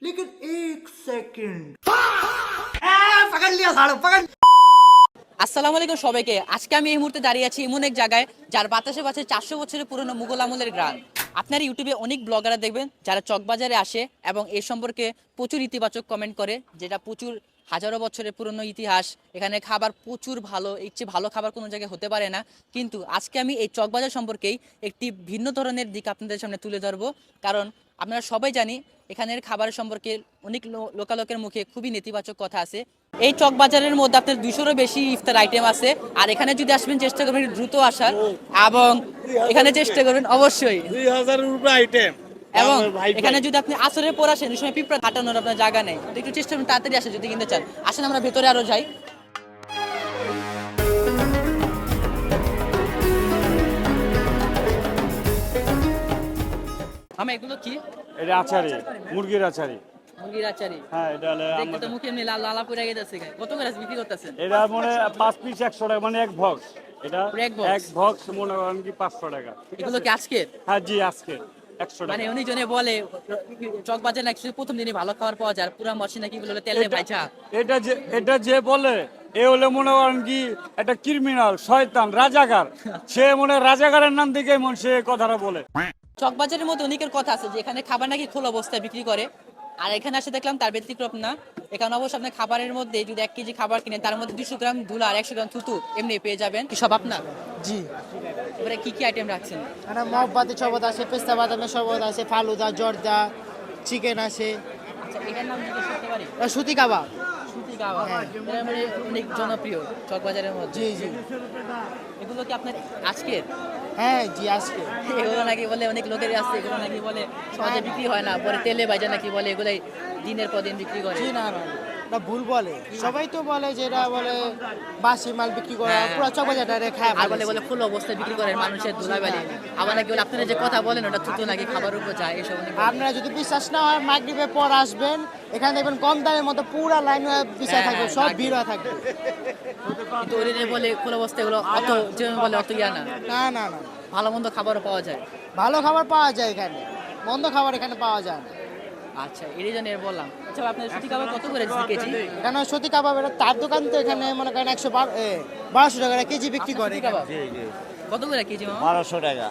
लेकिन एक सेकंड पकड़ लिया साड़ू पकड़। আসসালামু আলাইকুম সবাইকে। আজকে আমি এই মুহূর্তে দাঁড়িয়ে আছি এমন এক জায়গায় যার বাতাসে বাতাসে 400 বছরের পুরনো মুঘল আমলের গ্রাম। আপনারা ইউটিউবে অনেক ব্লগাররা দেখবেন যারা চকবাজারে আসে এবং এই সম্পর্কে প্রচুর ইতিবাচক কমেন্ট করে, যেটা প্রচুর হাজারো বছরের পুরনো ইতিহাস। এখানে খাবার প্রচুর ভালো, এর চেয়ে ভালো খাবার কোনো জায়গায় হতে পারে না। কিন্তু আজকে আমি এই চকবাজার সম্পর্কেই একটি ভিন্ন ধরনের দিক আপনাদের সামনে তুলে ধরবো। কারণ আপনারা সবাই জানি এখানের খাবার সম্পর্কে অনেক লোকালোকের মুখে খুবই নেতিবাচক কথা আছে। এই চকবাজারের মধ্যে আপনার 200-এরও বেশি ইফতার আইটেম আছে। আর এখানে যদি আসবেন চেষ্টা করবেন দ্রুত আসার, এবং এখানে চেষ্টা করবেন অবশ্যই 2000 রুপি আইটেম। এবং এখানে যদি আপনি আসরের পর আসেন, ওই সময় পিঁপড়া কাটানোর আপনার জায়গা নেই, তো একটু চেষ্টা করুন তাড়াতাড়ি আসে যদি কিনতে চান। আসেন আমরা ভেতরে আরো যাই। আমি এগুলো কি? এটা আচারি, মুরগির আচারি। মুরগির আচারি। হ্যাঁ, এটা হলো দেখতে তো মুখে এমনি লাল লালা পড়ে গেছে। কত করে বিক্রি করতেছেন? এটা মনে 5 পিস 100 টাকা, মানে এক বক্স। এটা এক বক্স মনে করেন কি 500 টাকা। এগুলো কি আজকে? হ্যাঁ জি, আজকে 100 টাকা। মানে উনি জনে বলে চকবাজার নাকি প্রথম দিনই ভালো খাবার পাওয়া যায়, পুরা মশি নাকি বলে তেলে ভাজা। এটা যে বলে এ হলে মনে করেন কি একটা ক্রিমিনাল, শয়তান, রাজাকার। সে মনে রাজাকারের নাম থেকে মন সে কথাটা বলে। চকবাজারের মধ্যে অনেকের কথা আছে যে এখানে খাবার নাকি খোলা অবস্থায় বিক্রি করে, আর এখানে এসে দেখলাম তার ব্যতিক্রম না। এখানে অবশ্য আপনার খাবারের মধ্যে যদি 1 কেজি খাবার কিনেন তার মধ্যে 200 গ্রাম ধুলা আর 100 গ্রাম থুতু এমনি পেয়ে যাবেন। কি সব আপনার? জি, এবারে কি কি আইটেম রাখছেন? মানে মহব্বতের শরবত আছে, পেস্তা বাদামের শরবত আছে, ফালুদা, জর্দা, চিকেন আছে, আচ্ছা, এটার নাম জিজ্ঞেস করতে পারি? সুতি কাবাব। সুতি কাবাব। এটা মানে অনেক জনপ্রিয় চকবাজারের মধ্যে। জি জি, এগুলো কি আপনার আজকের? হ্যাঁ জি, আজকে এগুলো নাকি বলে অনেক লোকেরই আছে, এগুলো নাকি বলে সহজে বিক্রি হয় না, পরে তেলে ভাজা নাকি বলে এগুলাই দিনের পর দিন বিক্রি করে। জি, না না না, ভুল বলে। সবাই তো বলে যে এটা বলে বাসি মাল বিক্রি করে, পুরো চকবাজারে খায়। আর বলে ফুল অবস্থায় বিক্রি করেন মানুষের ধুলাবালি। আবার নাকি বলে আপনারা যে কথা বলেন ওটা থুতু নাকি খাবার উপর যায়, এসব অনেক বলে। আপনারা যদি বিশ্বাস না হয় মাগরিবের পর আসবেন, এখানে দেখবেন কম দামের মতো পুরা লাইন হয়ে পিছিয়ে থাকবে, সব ভিড় হয়ে থাকবে। কিন্তু ওরিনে বলে ফুল অবস্থায় এগুলো অত যেমন বলে অত ইয়া না, না না না, ভালো মন্দ খাবারও পাওয়া যায়। ভালো খাবার পাওয়া যায় এখানে, মন্দ খাবার এখানে পাওয়া যায় না। আচ্ছা, এই জন্য বললাম। আচ্ছা, আপনার সুতি কাবাব কত করে কেজি? এখানে সতী কাবাব, এটা তার দোকান তো, এখানে মনে করেন 112 টাকা কেজি বিক্রি করে। সুতি কাবাব কত করে কেজি? 1200 টাকা।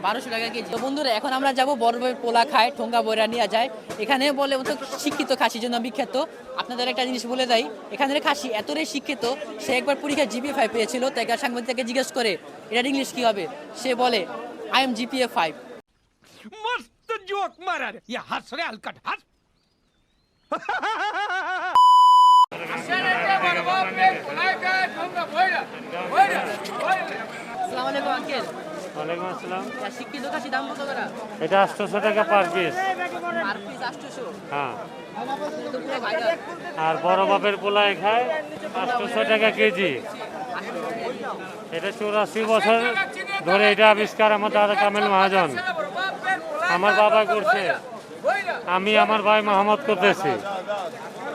1200 টাকা কেজি। তো বন্ধুরা, এখন আমরা যাব বড় বড় পোলা খায়, ঠোঙ্গা বইরা নিয়ে যায়। এখানে বলে ও তো শিক্ষিত খাসির জন্য বিখ্যাত। আপনাদের একটা জিনিস বলে দেয়, এখানের খাসি এতটাই শিক্ষিত, সে একবার পরীক্ষায় জিপিএ 5 পেয়েছিল। তাই সাংবাদিককে জিজ্ঞেস করে এটা ইংলিশ কি হবে, সে বলে আই এম জিপিএ 5। मस्त जोक मारा रे ये हंस रे हलकट हंस আসসালামু আলাইকুম আঙ্কেল। ওয়ালাইকুম আসসালাম। শিক্ষিত খাসি দাম কত করে? এটা 800 টাকা পার পিস। Per piece 800? হ্যাঁ। তো পুরো ভাইরাল। আর বড় বাপের পোলায় খায় 800 টাকা কেজি। এটা 84 বছর ধরে এটা আবিষ্কার আমার দাদা কামেল মহাজন। আমার বাবা করছে, আমি আমার ভাই মোহাম্মদ করতেছি।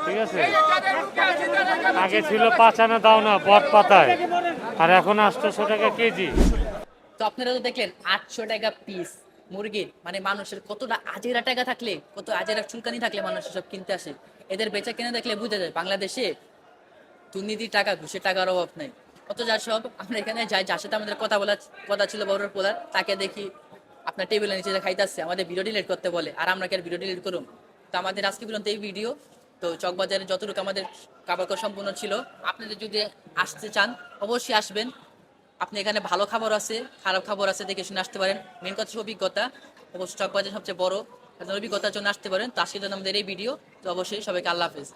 ঠিক আছে, আগে ছিল 5 আনা দাও না বট পাতায়, আর এখন 800 টাকা কেজি। তো আপনারা তো দেখলেন 800 টাকা পিস মুরগির, মানে মানুষের কতটা আজেরা টাকা থাকলে, কত আজেরা চুলকানি থাকলে মানুষ সব কিনতে আসে। এদের বেচা কেনা দেখলে বোঝা যায় বাংলাদেশে দুর্নীতির টাকা, ঘুষের টাকার অভাব নাই। কত যা সব আমরা এখানে যাই, যার সাথে আমাদের কথা ছিল বড়র পোলার, তাকে দেখি আপনার টেবিলের নিচে খাইতেছে, আমাদের ভিডিও ডিলিট করতে বলে, আর আমরা কি আর ভিডিও ডিলিট করুম? তো আমাদের আজকে পর্যন্ত এই ভিডিও। তো চকবাজারে যতটুকু আমাদের খাবার সম্পূর্ণ ছিল। আপনাদের যদি আসতে চান অবশ্যই আসবেন। আপনি এখানে ভালো খাবার আছে, খারাপ খাবার আছে, দেখে শুনে আসতে পারেন। মেন কথা অভিজ্ঞতা, অবশ্যই চকবাজার সবচেয়ে বড়, অভিজ্ঞতার জন্য আসতে পারেন। তো আজকের জন্য আমাদের এই ভিডিও। তো অবশ্যই সবাইকে আল্লাহ হাফেজ।